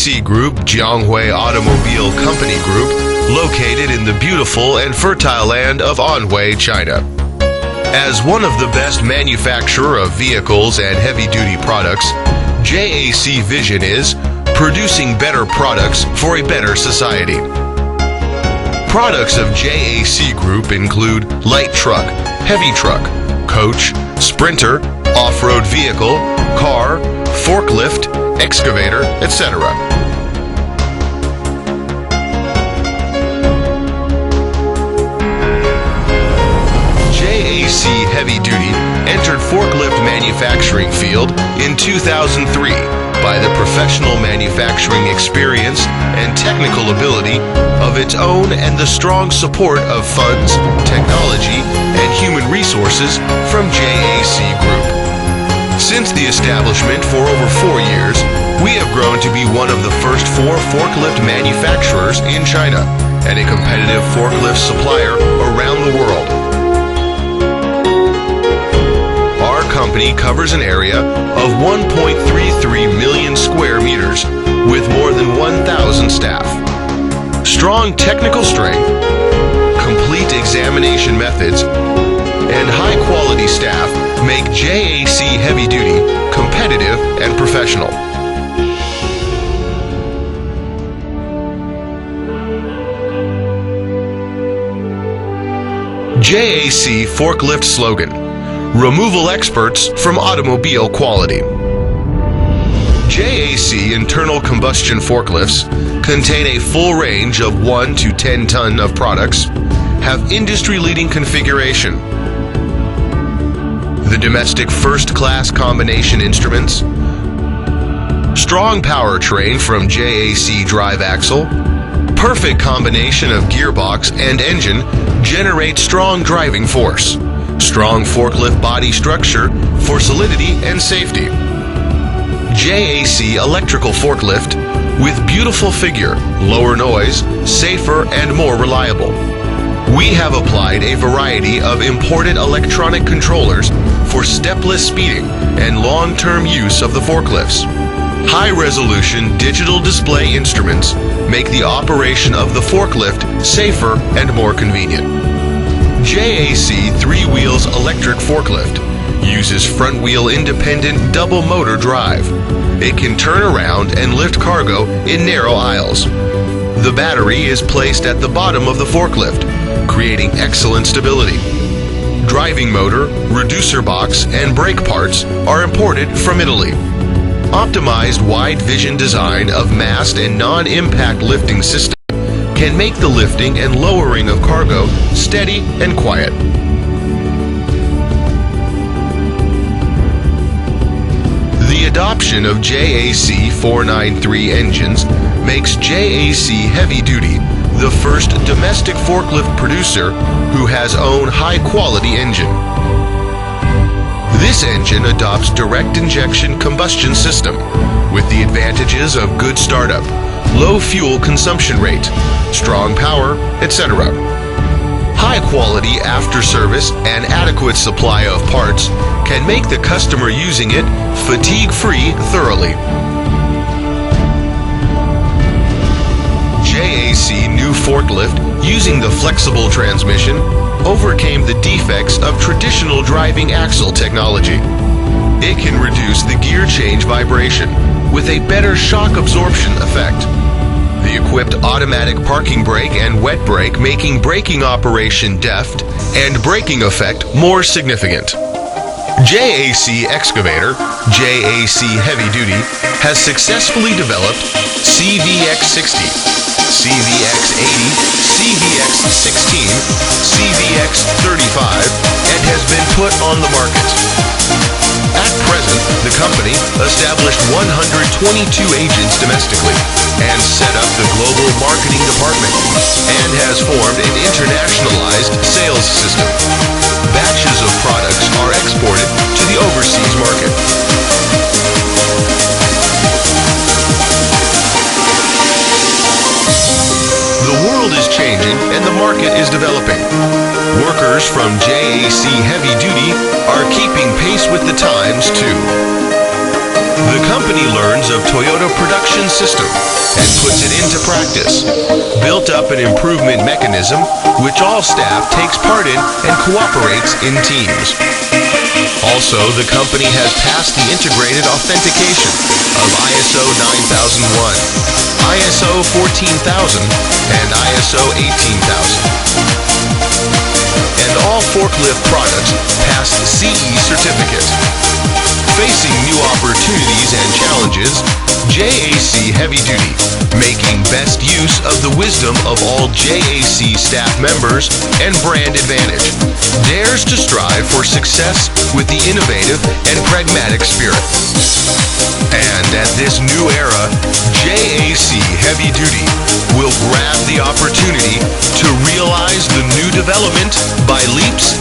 JAC Group, Jianghui Automobile Company Group, located in the beautiful and fertile land of Anhui, China. As one of the best manufacturer of vehicles and heavy-duty products, JAC vision is producing better products for a better society. Products of JAC Group include light truck, heavy truck, coach, sprinter, off-road vehicle, car, forklift, excavator, etc. JAC Heavy Duty entered forklift manufacturing field in 2003 by the professional manufacturing experience and technical ability of its own and the strong support of funds, technology, and human resources from JAC Group. Since the establishment for over 4 years, we have grown to be one of the first 4 forklift manufacturers in China and a competitive forklift supplier around the world. Our company covers an area of 1.33 million square meters with more than 1,000 staff. Strong technical strength, complete examination methods, and high-quality staff make JAC Heavy Duty competitive and professional. JAC forklift slogan: removal experts from automobile quality. JAC internal combustion forklifts contain a full range of 1 to 10 ton of products, have industry-leading configuration. The domestic first-class combination instruments, strong powertrain from JAC drive axle, perfect combination of gearbox and engine generate strong driving force, strong forklift body structure for solidity and safety. JAC electrical forklift with beautiful figure, lower noise, safer and more reliable. We have applied a variety of imported electronic controllers for stepless speeding and long-term use of the forklifts. High-resolution digital display instruments make the operation of the forklift safer and more convenient. JAC 3 wheels electric forklift uses front-wheel independent double motor drive. It can turn around and lift cargo in narrow aisles. The battery is placed at the bottom of the forklift, creating excellent stability. Driving motor, reducer box, and brake parts are imported from Italy. Optimized wide vision design of mast and non-impact lifting system can make the lifting and lowering of cargo steady and quiet. The adoption of JAC 493 engines makes JAC Heavy Duty the first domestic forklift producer who has own high-quality engine. This engine adopts direct injection combustion system with the advantages of good startup, low fuel consumption rate, strong power, etc. High-quality after-service and adequate supply of parts can make the customer using it fatigue-free thoroughly. JAC new forklift using the flexible transmission overcame the defects of traditional driving axle technology. It can reduce the gear change vibration with a better shock absorption effect. The equipped automatic parking brake and wet brake making braking operation deft and braking effect more significant. JAC Excavator, JAC Heavy Duty, has successfully developed CVX60, CVX80, CVX16, CVX35, and has been put on the market. At present, the company established 122 agents domestically and set up the global marketing department and has formed an internationalized sales system. Batches of products are exported to the overseas market. The world is changing and the market is developing. Workers from JAC Heavy Duty are keeping pace with the times too. The company learns of Toyota production system and puts it into practice, built up an improvement mechanism which all staff takes part in and cooperates in teams. Also, the company has passed the integrated authentication of ISO 9001, ISO 14000, and ISO 18000. And all forklift products passed CE certificate. Facing new opportunities and challenges, JAC Heavy Duty, making best use of the wisdom of all JAC staff members and brand advantage, dares to strive for success with the innovative and pragmatic spirit. And at this new era, JAC Heavy Duty will grab the opportunity to realize the new development by leaps